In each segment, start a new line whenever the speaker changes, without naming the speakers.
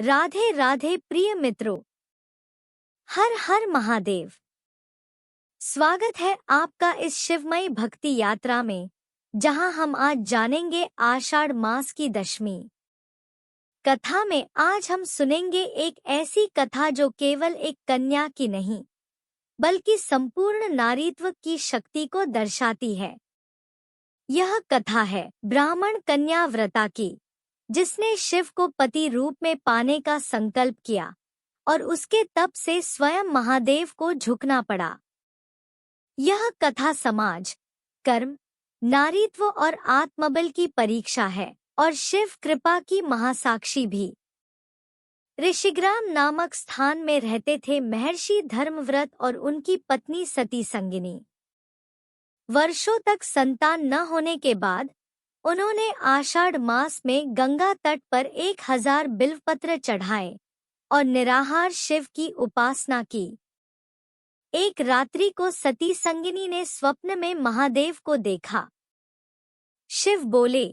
राधे राधे प्रिय मित्रों, हर हर महादेव। स्वागत है आपका इस शिवमयी भक्ति यात्रा में, जहां हम आज जानेंगे आषाढ़ मास की दशमी कथा में। आज हम सुनेंगे एक ऐसी कथा जो केवल एक कन्या की नहीं, बल्कि संपूर्ण नारीत्व की शक्ति को दर्शाती है। यह कथा है ब्राह्मण कन्या व्रता की, जिसने शिव को पति रूप में पाने का संकल्प किया और उसके तप से स्वयं महादेव को झुकना पड़ा। यह कथा समाज, कर्म, नारीत्व और आत्मबल की परीक्षा है और शिव कृपा की महासाक्षी भी। ऋषिग्राम नामक स्थान में रहते थे महर्षि धर्मव्रत और उनकी पत्नी सती संगिनी। वर्षों तक संतान न होने के बाद उन्होंने आषाढ़ मास में गंगा तट पर 1000 बिल्वपत्र चढ़ाए और निराहार शिव की उपासना की। एक रात्रि को सती संगिनी ने स्वप्न में महादेव को देखा। शिव बोले,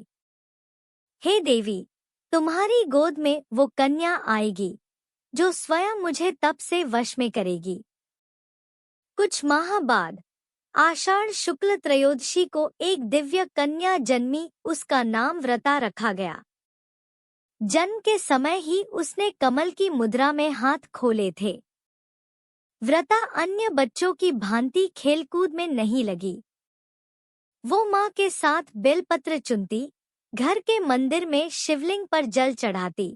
हे देवी, तुम्हारी गोद में वो कन्या आएगी जो स्वयं मुझे तप से वश में करेगी। कुछ माह बाद आषाढ़ शुक्ल त्रयोदशी को एक दिव्य कन्या जन्मी। उसका नाम व्रता रखा गया। जन्म के समय ही उसने कमल की मुद्रा में हाथ खोले थे। व्रता अन्य बच्चों की भांति खेलकूद में नहीं लगी। वो माँ के साथ बेलपत्र चुनती, घर के मंदिर में शिवलिंग पर जल चढ़ाती।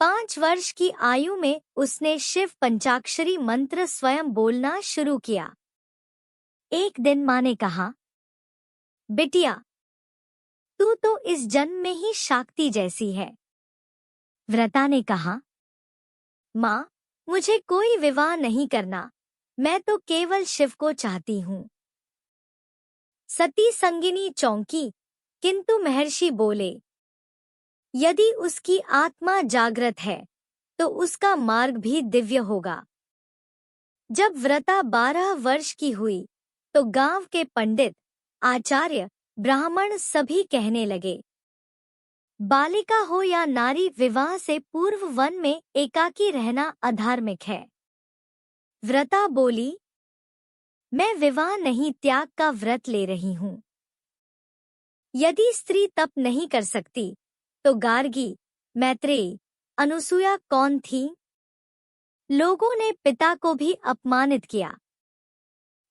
5 वर्ष की आयु में उसने शिव पंचाक्षरी मंत्र स्वयं बोलना शुरू किया। एक दिन माँ ने कहा, बिटिया, तू तो इस जन्म में ही शाक्ति जैसी है। व्रता ने कहा, माँ, मुझे कोई विवाह नहीं करना, मैं तो केवल शिव को चाहती हूँ। सती संगिनी चौंकी, किंतु महर्षि बोले, यदि उसकी आत्मा जागृत है तो उसका मार्ग भी दिव्य होगा। जब व्रता 12 वर्ष की हुई तो गांव के पंडित, आचार्य, ब्राह्मण सभी कहने लगे, बालिका हो या नारी, विवाह से पूर्व वन में एकाकी रहना अधार्मिक है। व्रता बोली, मैं विवाह नहीं, त्याग का व्रत ले रही हूँ। यदि स्त्री तप नहीं कर सकती तो गार्गी, मैत्रेयी, अनुसूया कौन थी? लोगों ने पिता को भी अपमानित किया।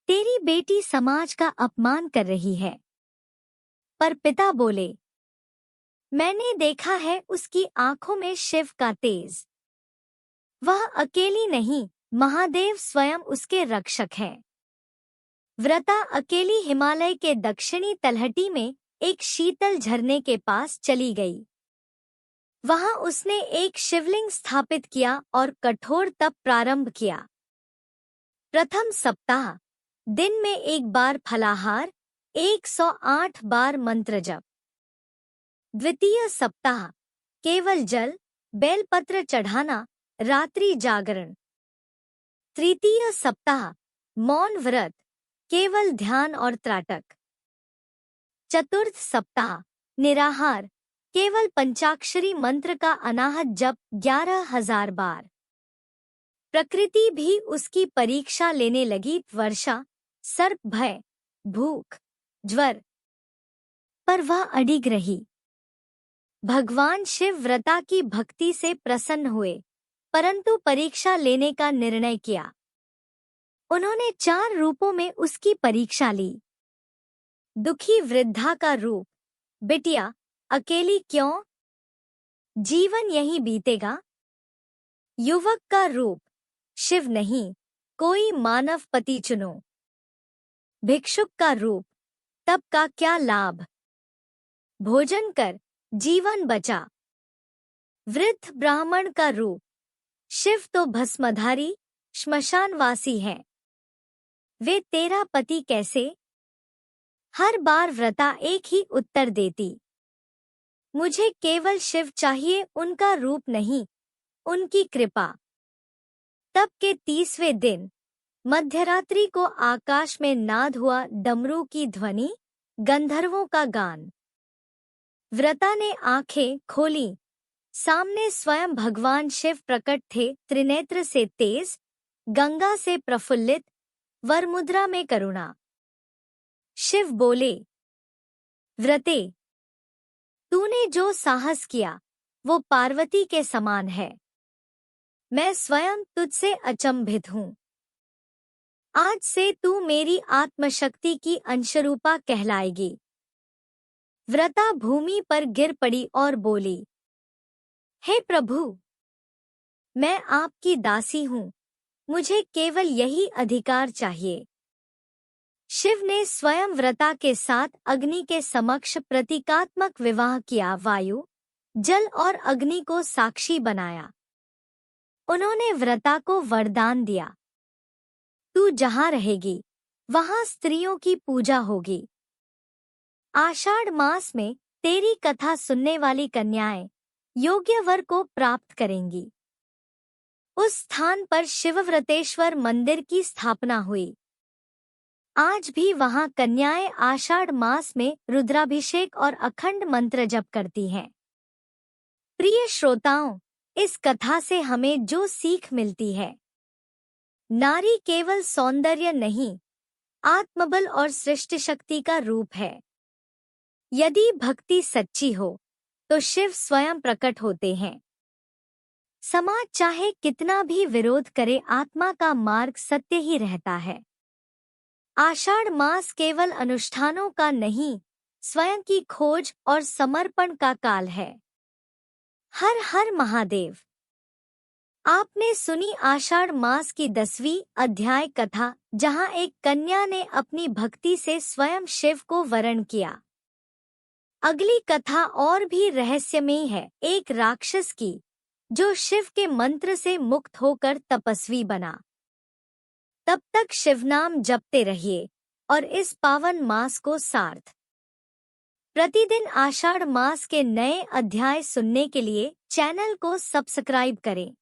तेरी बेटी समाज का अपमान कर रही है। पर पिता बोले, मैंने देखा है उसकी आंखों में शिव का तेज। वह अकेली नहीं, महादेव स्वयं उसके रक्षक है। व्रता अकेली हिमालय के दक्षिणी तलहटी में एक शीतल झरने के पास चली गई। वहां उसने एक शिवलिंग स्थापित किया और कठोर तप प्रारंभ किया। प्रथम सप्ताह दिन में 1 बार फलाहार, 108 बार मंत्र जप। द्वितीय सप्ताह केवल जल, बेलपत्र चढ़ाना, रात्रि जागरण। तृतीय सप्ताह मौन व्रत, केवल ध्यान और त्राटक। चतुर्थ सप्ताह निराहार, केवल पंचाक्षरी मंत्र का अनाहत जप 11,000 बार। प्रकृति भी उसकी परीक्षा लेने लगी। वर्षा, सर्प भय, भूख, ज्वर, पर वह अडिग रही। भगवान शिव व्रता की भक्ति से प्रसन्न हुए, परंतु परीक्षा लेने का निर्णय किया। उन्होंने 4 रूपों में उसकी परीक्षा ली। दुखी वृद्धा का रूप, बिटिया, अकेली क्यों? जीवन यही बीतेगा। युवक का रूप, शिव नहीं, कोई मानव पति चुनो। भिक्षुक का रूप, तप का क्या लाभ? भोजन कर, जीवन बचा। वृद्ध ब्राह्मण का रूप, शिव तो भस्मधारी, श्मशानवासी है। वे तेरा पति कैसे? हर बार व्रता एक ही उत्तर देती, मुझे केवल शिव चाहिए, उनका रूप नहीं, उनकी कृपा। तब के 30वें दिन मध्यरात्रि को आकाश में नाद हुआ, डमरू की ध्वनि, गंधर्वों का गान। व्रता ने आंखें खोली सामने स्वयं भगवान शिव प्रकट थे, त्रिनेत्र से तेज, गंगा से प्रफुल्लित, वरमुद्रा में करुणा। शिव बोले, व्रते, तूने जो साहस किया वो पार्वती के समान है। मैं स्वयं तुझसे अचंभित हूँ। आज से तू मेरी आत्मशक्ति की अंशरूपा कहलाएगी। व्रता भूमि पर गिर पड़ी और बोली, हे प्रभु, मैं आपकी दासी हूँ, मुझे केवल यही अधिकार चाहिए। शिव ने स्वयं व्रता के साथ अग्नि के समक्ष प्रतीकात्मक विवाह किया, वायु, जल और अग्नि को साक्षी बनाया। उन्होंने व्रता को वरदान दिया, तू जहाँ रहेगी वहाँ स्त्रियों की पूजा होगी। आषाढ़ मास में तेरी कथा सुनने वाली कन्याएं योग्य वर को प्राप्त करेंगी। उस स्थान पर शिवव्रतेश्वर मंदिर की स्थापना हुई। आज भी वहां कन्याएं आषाढ़ मास में रुद्राभिषेक और अखंड मंत्र जप करती हैं। प्रिय श्रोताओं, इस कथा से हमें जो सीख मिलती है, नारी केवल सौंदर्य नहीं, आत्मबल और सृष्टि शक्ति का रूप है। यदि भक्ति सच्ची हो तो शिव स्वयं प्रकट होते हैं। समाज चाहे कितना भी विरोध करे, आत्मा का मार्ग सत्य ही रहता है। आषाढ़ मास केवल अनुष्ठानों का नहीं, स्वयं की खोज और समर्पण का काल है। हर हर महादेव। आपने सुनी आषाढ़ मास की 10वीं अध्याय कथा, जहां एक कन्या ने अपनी भक्ति से स्वयं शिव को वरण किया। अगली कथा और भी रहस्यमयी है, एक राक्षस की जो शिव के मंत्र से मुक्त होकर तपस्वी बना। तब तक शिव नाम जपते रहिए और इस पावन मास को सार्थ। प्रतिदिन आषाढ़ मास के नए अध्याय सुनने के लिए चैनल को सब्सक्राइब करें।